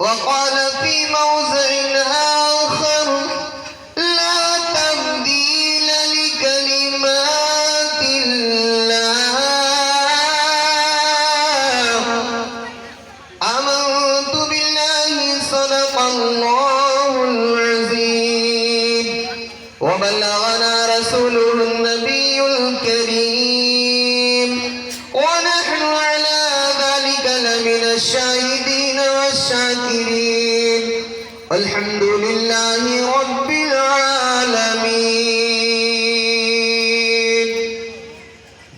وقال في موضع آخر لا تبديل لكلمات الله آمنت بالله صدق الله العظيم وبلغنا رسوله النبي الكريم ونحن على ذلك لمن الشاهدين والشاكرين الحمد لله رب العالمين।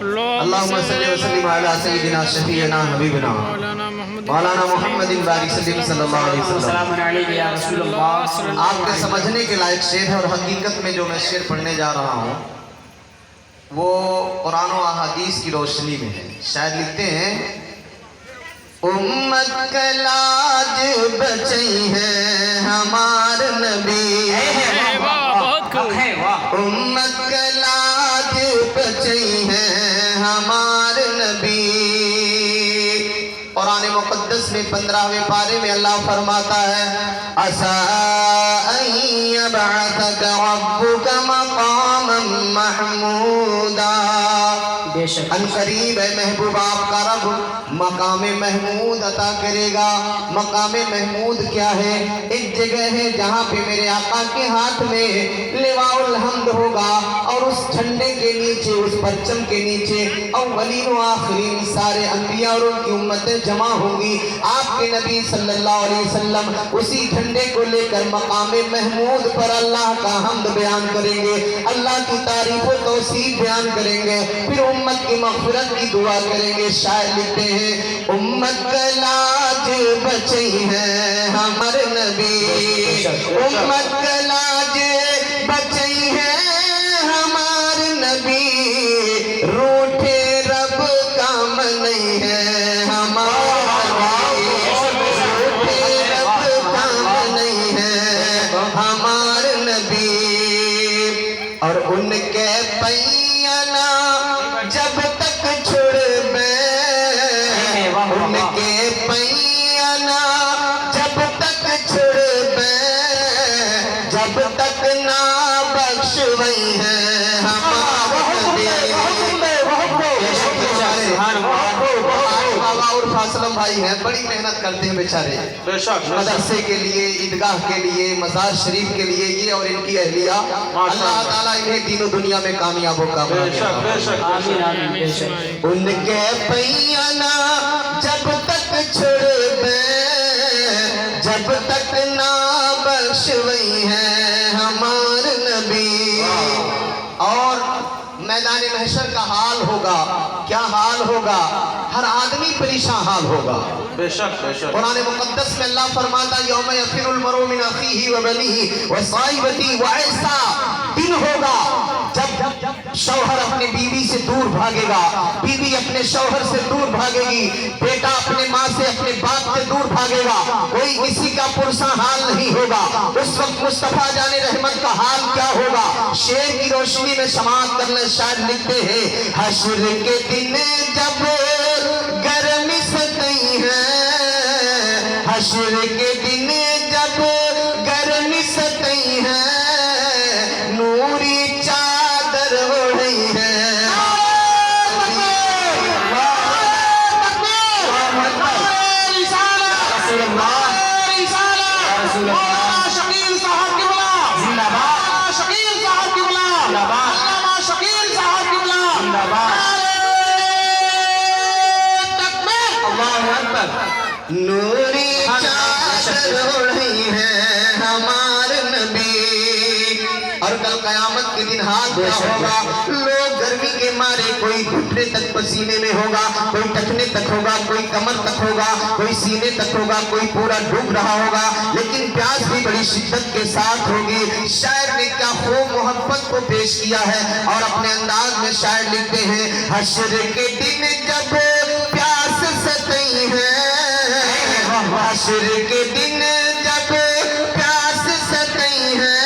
اللهم صل وسلم على سيدنا شفيعنا حبيبنا مولانا محمد بارک صلی اللہ علیہ وسلم. السلام علیکم یا رسول اللہ. آپ کے سمجھنے کے لائق شعر ہے، اور حقیقت میں جو میں شعر پڑھنے جا رہا ہوں وہ قرآن و احادیث کی روشنی میں ہے. شاید لکھتے ہیں امت کا لاج بچئی ہے ہمار نبی، امت کا لاج بچئی ہے ہمار نبی. قرآن مقدس میں 15ویں پارے میں اللہ فرماتا ہے عَسَىٰ أَن يَبْعَثَكَ رَبُّكَ مَقَامًا مَحْمُودًا. ان قریب ہے محبوب آپ کا رب مقام محمود عطا کرے گا. مقام محمود کیا ہے؟ ایک جگہ ہے جہاں پہ میرے آقا کے ہاتھ میں لواء الحمد ہوگا، اور اس جھنڈے کے نیچے، اس پرچم کے نیچے اولین و آخرین سارے انبیاء اور ان کی امتیں جمع ہوں گی. آپ کے نبی صلی اللہ علیہ وسلم اسی جھنڈے کو لے کر مقام محمود پر اللہ کا حمد بیان کریں گے، اللہ کی تعریف و توصیف بیان کریں گے، پھر امت کی مغفرت کی دعا کریں گے. شاعر لکھتے ہیں امت کا لاج بچئی ہے ہمار نبی، امت کا لاج بچئی ہے ہمار نبی، روٹھے رب کام نہیں ہے ہمارا نبی، روٹھے رب کام نہیں ہے ہمار نبی. اور ان کے پیانا جب تک چھڑ بے، ان کے پیانا جب تک چھڑ بے، جب تک نہ بخشوئی ہے ہمارا نبی. اور فاصلم بھائی ہیں، بڑی محنت کرتے ہیں بیچارے، بے شک مدرسے کے لیے، عیدگاہ کے لیے، مزار شریف کے لیے. یہ اور ان کی اہلیہ اللہ تعالیٰ انہیں دین و دنیا میں کامیاب و کامیاب. بے شک بے شک آمین آمین بے شک. ان کے پیانا جب تک چھڑ بے، جب تک نہ بخشوئی ہے ہمار نبی. اور میدان محشر کا حال ہوگا، کیا حال ہوگا؟ ہر آدمی پریشان حال ہوگا. بے شک بے شک. قرآن مقدس میں اللہ فرماتا ہے یوم یفر المرء من اخیہ و بنیہ و صاحبتہ و ایسا دن ہوگا جب شوہر اپنے بیوی سے دور بھاگے گا، بیوی اپنے شوہر سے دور بھاگے گی، بیٹا اپنے ماں سے، اپنے باپ سے دور بھاگے گا، کوئی کسی کا پرساں حال نہیں ہوگا. اس وقت مصطفیٰ جان رحمت کا حال کیا ہوگا؟ شعر کی روشنی میں سماعت کرنا. شاعر لکھتے ہیں حشر کے دن جب گرمی ستئی ہے، حشر کے دن جب گرمی ستئی ہے، نوری چادر اڑی ہے. نوری چادر اڑی ہے ہمار نبی. اور کل قیامت کے دن حال کیا ہوگا؟ لوگ گرمی کے مارے کوئی گھٹنے تک پسینے میں ہوگا، کوئی ٹخنے تک ہوگا، کوئی کمر تک ہوگا، کوئی سینے تک ہوگا، کوئی پورا ڈوب رہا ہوگا، لیکن پیاس بھی بڑی شدت کے ساتھ ہوگی. شاعر نے کیا خوب محبت کو پیش کیا ہے، اور اپنے انداز میں شاعر لکھتے ہیں حشر کے دن جب پیاس ستئی ہے، حشر کے دن جب پیاس ستئی ہے،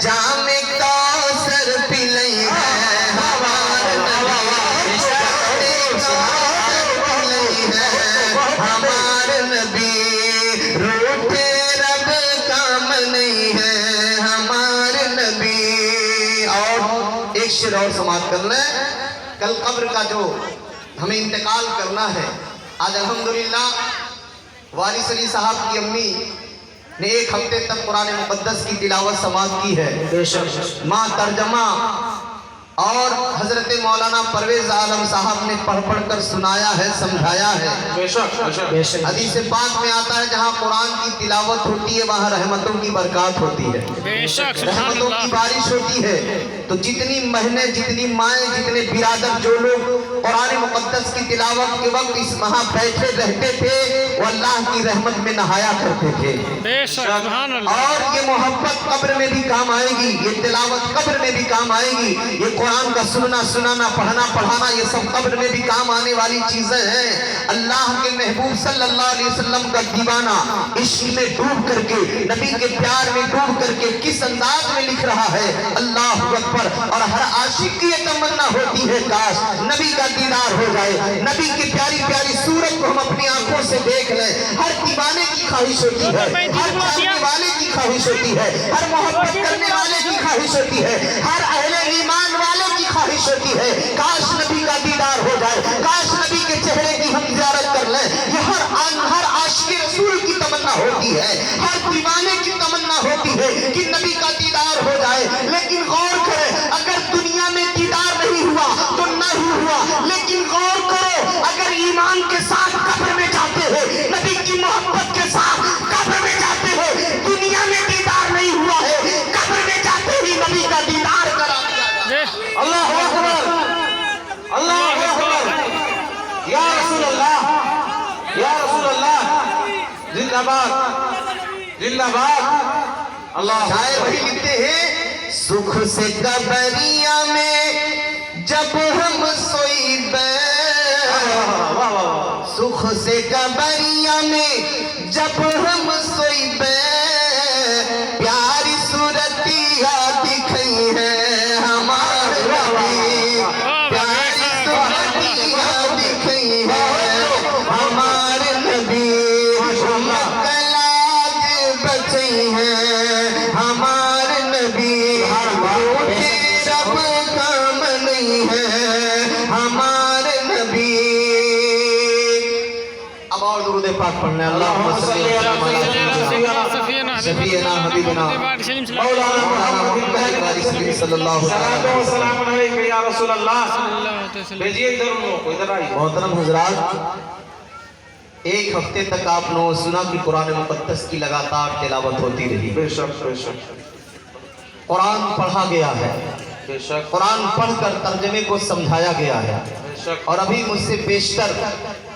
جام کوثر پلئی ہے ہمار نبی، ہمار نبی، روٹھے رب کام نہیں ہے ہمار نبی. اور ایک شعر اور سماعت کرنا ہے. کل قبر کا جو ہمیں انتقال کرنا ہے، آج الحمدللہ وارث علی صاحب کی امی نے 1 ہفتے تک قرآن مقدس کی تلاوت سماعت کی ہے. بے شک. ماں ترجمہ اور حضرت مولانا پرویز عالم صاحب نے پڑھ پڑھ کر سنایا ہے، سمجھایا ہے. بے شک بے شک. بے شک. حدیث پاک میں آتا ہے جہاں قرآن کی تلاوت ہوتی ہے وہاں رحمتوں کی برکات ہوتی ہے، بے شک. رحمتوں کی بارش ہوتی ہے. تو جتنی بہنیں، جتنی مائیں، جتنے برادر جو لوگ قرآن مقدس کی تلاوت کے وقت اس وہاں بیٹھے رہتے تھے وہ اللہ کی رحمت میں نہایا کرتے تھے. بے شک سبحان اللہ. اور یہ محبت قبر میں بھی کام آئے گی، یہ تلاوت قبر میں بھی کام آئے گی، یہ قرآن کا سننا سنانا، پڑھنا پڑھانا، یہ سب قبر میں بھی کام آنے والی چیزیں ہیں. اللہ کے محبوب صلی اللہ علیہ وسلم کا دیوانہ عشق میں ڈوب کر کے، نبی کے پیار میں ڈوب کر کے کس انداز میں لکھ رہا ہے، اللہ اکبر. اور ہر عاشق کی یہ تمنا ہوتی ہے کاش نبی کا دیدار ہو جائے، نبی کی پیاری پیاری صورت کو ہم اپنی آنکھوں سے دیکھ لیں. ہر دیوانے کی خواہش ہوتی ہے، ہر چاہنے والے کی خواہش ہوتی ہے، ہر محبت کرنے والے کی خواہش ہوتی ہے، ہر اہل ایمان والے کی خواہش ہوتی ہے کاش نبی کا دیدار ہو جائے، کاش نبی کے چہرے کی ہم زیارت کر لیں. یہ ہر عاشق رسول کی تمنا ہوتی ہے، ہر دیوانے کی تمنا ہوتی ہے کہ نبی کا دیدار ہو جائے. لیکن غور کریں، اگر دنیا میں دیدار نہیں ہوا تو نہ ہی ہوا، لیکن غور کرو اگر ایمان کے ساتھ قبر میں جاتے ہو، نبی کی محبت کے ساتھ قبر میں جاتے ہو، دنیا میں دیدار نہیں ہوا ہے، قبر میں جاتے ہی نبی کا دیدار کرا دیا جائے. اللہ اکبر، اللہ اکبر. یا رسول اللہ، یا رسول اللہ، زندہ باد، زندہ باد. اللہ شاعر وہی لکھتے ہیں، سکھ سے قبریہ میں جب ہم سوئیبے، سکھ سے قبریہ میں جب ہم سوئیبے، پیاری صورتیہ دکھئی ہے ہمارے نبی، پیاری صورتیہ دکھئی ہے ہمارے نبی، مکلاج بچئی ہیں ہمارے نبی، رب کام نہیں ہے ہمارے نبی. اب اور درود پاک پڑھنا ہے. اللہم صلی علی سیدنا حبیبنا مولانا محمد صلی اللہ علیہ السلام علیکم یا رسول اللہ. بھیجئے ادھر انہوں، ادھر آئیے. محترم حضرات، ایک ہفتے تک آپ نے سنا کہ قرآن مقدس کی لگاتار تلاوت ہوتی رہی. بے شک، بے شک، قرآن پڑھا گیا ہے، بے شک، قرآن پڑھ کر ترجمے کو سمجھایا گیا ہے. بے شک. اور ابھی مجھ سے بیشتر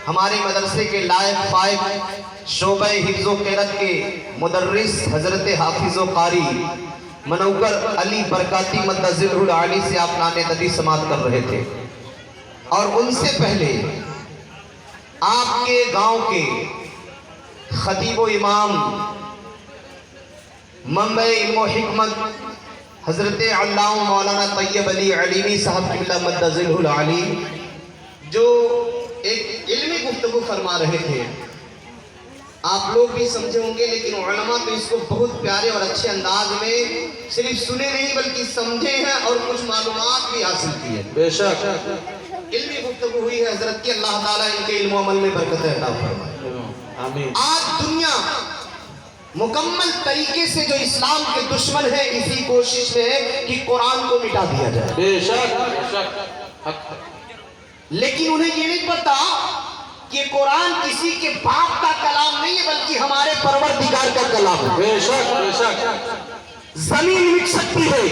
ہمارے مدرسے کے لائق فائق شعبہ حفظ و قرأت کے مدرس حضرت حافظ و قاری منور علی برکاتی مدظلہ العالی سے آپ نان ندی سماعت کر رہے تھے. اور ان سے پہلے آپ کے گاؤں کے خطیب و امام منبع علم و حکمت حضرت علامہ مولانا طیب علی علیمی صاحب قبلہ مدظلہ العالی جو ایک علمی گفتگو فرما رہے تھے. آپ لوگ بھی سمجھے ہوں گے، لیکن علماء تو اس کو بہت پیارے اور اچھے انداز میں صرف سنے نہیں بلکہ سمجھے ہیں اور کچھ معلومات بھی حاصل کی ہیں. بے شک. علمی گفتگو ہوئی ہے حضرت کی، اللہ تعالیٰ ان کے علم و عمل میں برکت عطا فرمائے. آمین. آج دنیا مکمل طریقے سے جو اسلام کے دشمن ہیں اسی کوشش میں ہے کہ قرآن کو مٹا دیا جائے. بے شک، بے شک. حق. لیکن انہیں یہ نہیں پتا کہ قرآن کسی کے باپ کا کلام نہیں ہے بلکہ ہمارے پروردگار کا کلام ہے. بے شک، بے شک. زمین مٹ سکتی ہے،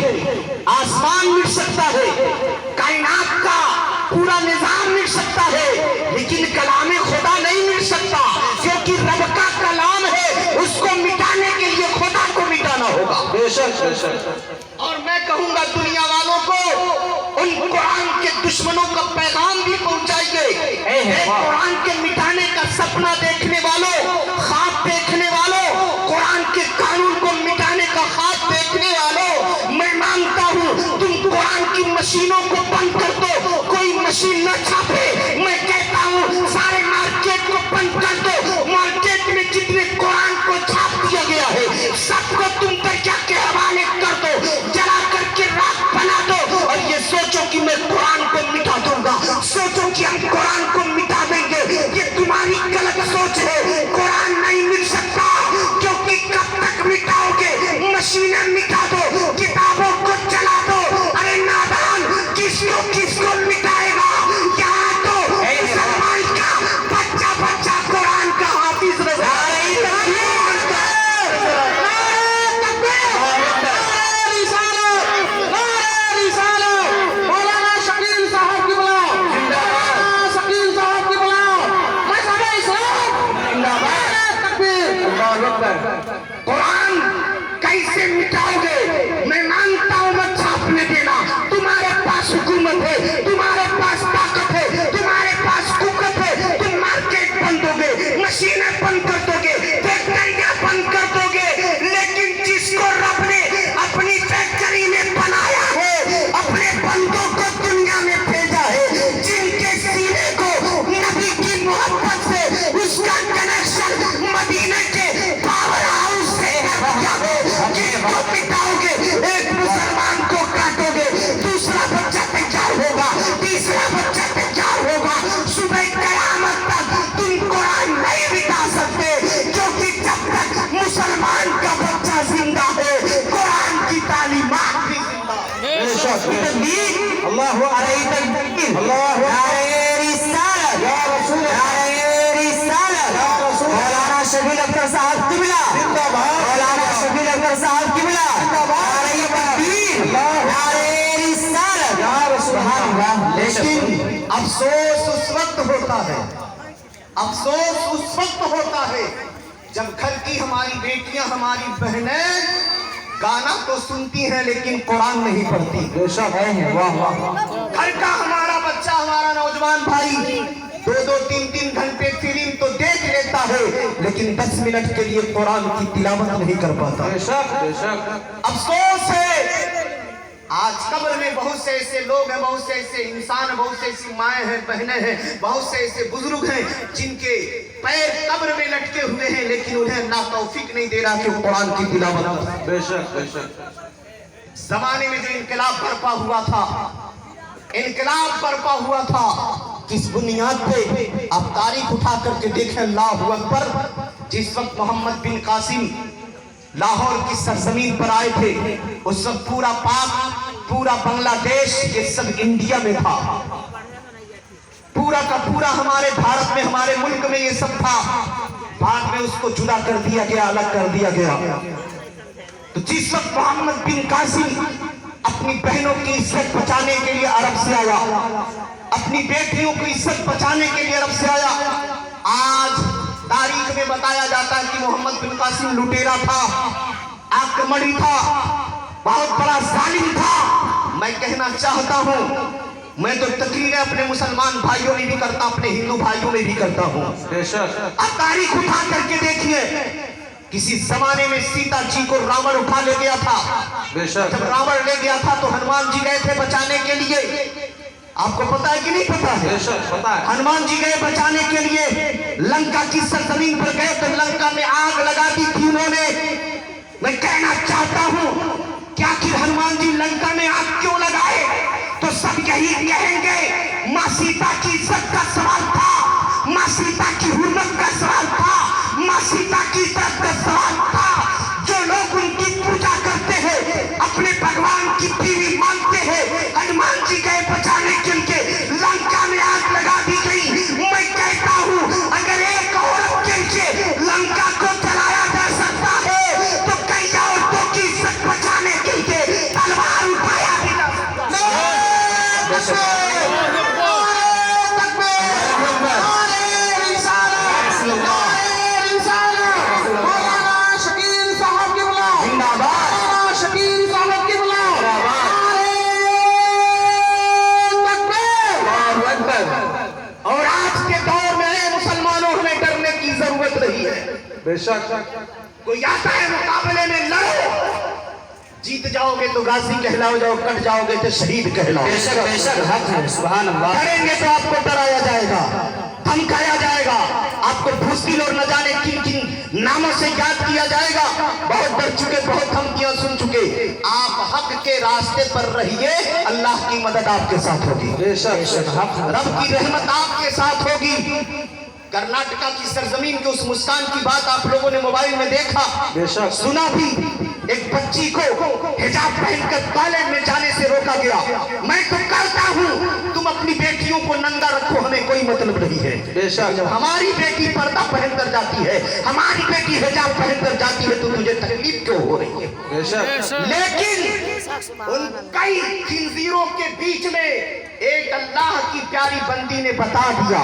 آسمان مٹ سکتا ہے، کائنات کا پورا نظام مٹ سکتا ہے، لیکن کلام خدا نہیں مٹ سکتا، کیونکہ رب کا کلام ہے. اس کو مٹانے کے لیے خدا کو مٹانا ہوگا. بے شک، بے شک. اور میں کہوں گا دنیا والوں کو ان قرآن کے دشمنوں کا پیغام بھی پہنچائیے. اے قرآن کے مٹانے کا سپنا دیکھنے والوں، خواب دیکھنے والوں، قرآن کے قانون کو مٹانے کا خواب دیکھنے والوں، میں مانتا ہوں تم قرآن کی مشینوں کو بند کر دو، کوئی مشین نہ چھاپے. میں کہتا ہوں سارے مارکیٹ کو بند کر دو، مارکیٹ میں جتنے قرآن کو چھاپ دیا گیا ہے سب کو تم دریا کے حوالے کر دو، جلا کر کے راکھ بنا دو، اور یہ سوچو کہ میں قرآن کو مٹا دوں گا، سوچو کہ ہم قرآن کو مٹا دیں گے. یہ تمہاری غلط سوچ ہے. قرآن نہیں مٹ سکتا، کیونکہ کب تک مٹاؤ گے؟ مشینیں مٹا دو، کتابوں کو جلا دو. ارے نادان، کس کو مٹائے گا؟ یہاں تو قرآن کیسے مٹاؤ گے؟ میں مانتا ہوں مت چھاپنے دینا. تمہارے پاس حکومت ہے, تمہارے پاس طاقت ہے, تمہارے پاس قوت ہے. تم مارکیٹ بند دو گے, مشینیں بند کر دو گے, فیکٹریاں بند کر دو گے, لیکن جس کو رب نے اپنی فیکٹری میں بنایا ہے, اپنے بندوں کو دنیا میں بھیجا ہے, جن کے سینے کو نبی کی محبت سے اس کا کنیکشن مدینے کے پاور ہاؤس سے ہے, جن کو مٹاؤ گے, ایک مسلمان کو کاٹو گے, دوسرا بچہ تیار ہوگا, تیسرا بچہ تیار ہوگا. صبح قیامت تک تم قرآن نہیں مٹا سکتے, کیونکہ جب تک مسلمان کا بچہ زندہ ہے قرآن کی تعلیمات بھی زندہ ہے. اللہ مولانا شبیر اختر صاحب قبلہ, مولانا شبیر اختر صاحب قبلہ, لیکن افسوس اس وقت ہوتا ہے, افسوس اس وقت ہوتا ہے جب گھر کی ہماری بیٹیاں, ہماری بہنیں گانا تو سنتی ہیں لیکن قرآن نہیں پڑھتی. گھر کا ہمارا بچہ, ہمارا نوجوان بھائی 2-3 گھنٹے فلم تو دیکھ لیتا ہے لیکن 10 منٹ کے لیے قرآن کی تلاوت نہیں کر پاتا. افسوس ہے آج قبر میں بہت سے ایسے لوگ ہیں, بہت سے ایسے انسان ہیں, بہت سے ایسی مائیں ہیں, بہنیں ہیں, بہت سے ایسے بزرگ ہیں جن کے پیر قبر میں لٹکے ہوئے ہیں لیکن انہیں اللہ توفیق نہیں دے رہا کہ وہ قرآن کی تلاوت کریں. بے شک زمانے میں جو انقلاب برپا ہوا تھا, انقلاب برپا ہوا تھا, کس بنیاد پہ آپ تاریخ اٹھا کر کے دیکھیں. اللہ اکبر, جس وقت محمد بن قاسم لاہور کی سرزمین پر آئے تھے اس وقت پورا پاک, پورا بنگلہ دیش یہ سب انڈیا میں تھا, پورا کا پورا ہمارے بھارت میں, ہمارے ملک میں یہ سب تھا. بعد میں اس کو جدا کر دیا گیا, الگ کر دیا گیا. تو جس وقت محمد بن قاسم اپنی بہنوں کی عزت بچانے کے لیے عرب سے آیا, اپنی بیٹیوں کی عزت بچانے کے لیے عرب سے آیا, آج تاریخ میں بتایا جاتا ہے کہ محمد بن قاسم لٹیرا تھا, آکمڑی تھا, بہت بڑا ظالم تھا. میں کہنا چاہتا ہوں, میں تو تقریریں اپنے مسلمان بھائیوں میں بھی کرتا, اپنے ہندو بھائیوں میں بھی کرتا ہوں. اب تاریخ اٹھا کر کے دیکھیے, کسی زمانے میں سیتا جی کو راون اٹھا لے گیا تھا. جب راون لے گیا تھا تو ہنومان جی گئے تھے بچانے کے لیے. آپ کو پتا ہے کہ نہیں پتا ہے؟ ہنومان جی گئے بچانے کے لیے, لنکا کی سرزمین پر گئے تو لنکا میں آگ لگا دی تھی انہوں نے. میں کہنا چاہتا ہوں کیا کہ ہنومان جی لنکا میں آگ کیوں لگائے؟ تو سب یہی کہیں گے ماں سیتا کی عزت کا سوال تھا, ماں سیتا کی حرمت کا سوال تھا, ماں سیتا کی عزت کا سوال تھا. جو لوگ ان کی پوجا کرتے ہیں, اپنے بھگوان کی بیوی مانتے ہیں, ہنومان جی گئے بچانے کے لیے, لنکا میں آگ لگا دی گئی. میں کہتا ہوں اگر ایک عورت کے لیے لنکا کو جلایا جا سکتا ہے تو کئی عورتوں کی عزت بچانے کے لیے تلوار اٹھایا بھی جا سکتا ہے. اور آج کے دور میں مسلمانوں ہمیں ڈرنے کی ضرورت نہیں ہے. بے شک کوئی آتا ہے مقابلے میں لڑو, جیت جاؤ گے تو غازی کہلاؤ, جاؤ کٹ جاؤ گے تو شہید کہلاؤ. بے شک حق ہے, سبحان اللہ. ڈریں گے تو آپ کو ڈرایا جائے گا, دھمکایا جائے گا, آپ کو بھوسدل اور نہ جانے کن کن ناموں سے یاد کیا جائے گا. بہت ڈر چکے, بہت دھمکیاں سن چکے. آپ حق کے راستے پر رہیے, اللہ کی مدد آپ کے ساتھ ہوگی, بے شک رب کی رحمت آپ کے ساتھ ہوگی. کرناٹکا کی سرزمین کے اس مسکان کی بات آپ لوگوں نے موبائل میں دیکھا, بے شک سنا بھی. ایک بچی کو حجاب پہن کر کالج میں جانے سے روکا گیا. میں تو کہتا ہوں تم اپنی بیٹیوں کو ننگا رکھو, ہمیں کوئی مطلب نہیں ہے. بے شک جب ہماری بیٹی پردہ پہن کر جاتی ہے, ہماری بیٹی حجاب پہن کر جاتی ہے تو تجھے تکلیف کیوں ہو رہی ہے؟ بے شک لیکن ان کئی خنزیروں کے بیچ میں ایک اللہ کی پیاری بندی نے بتا دیا,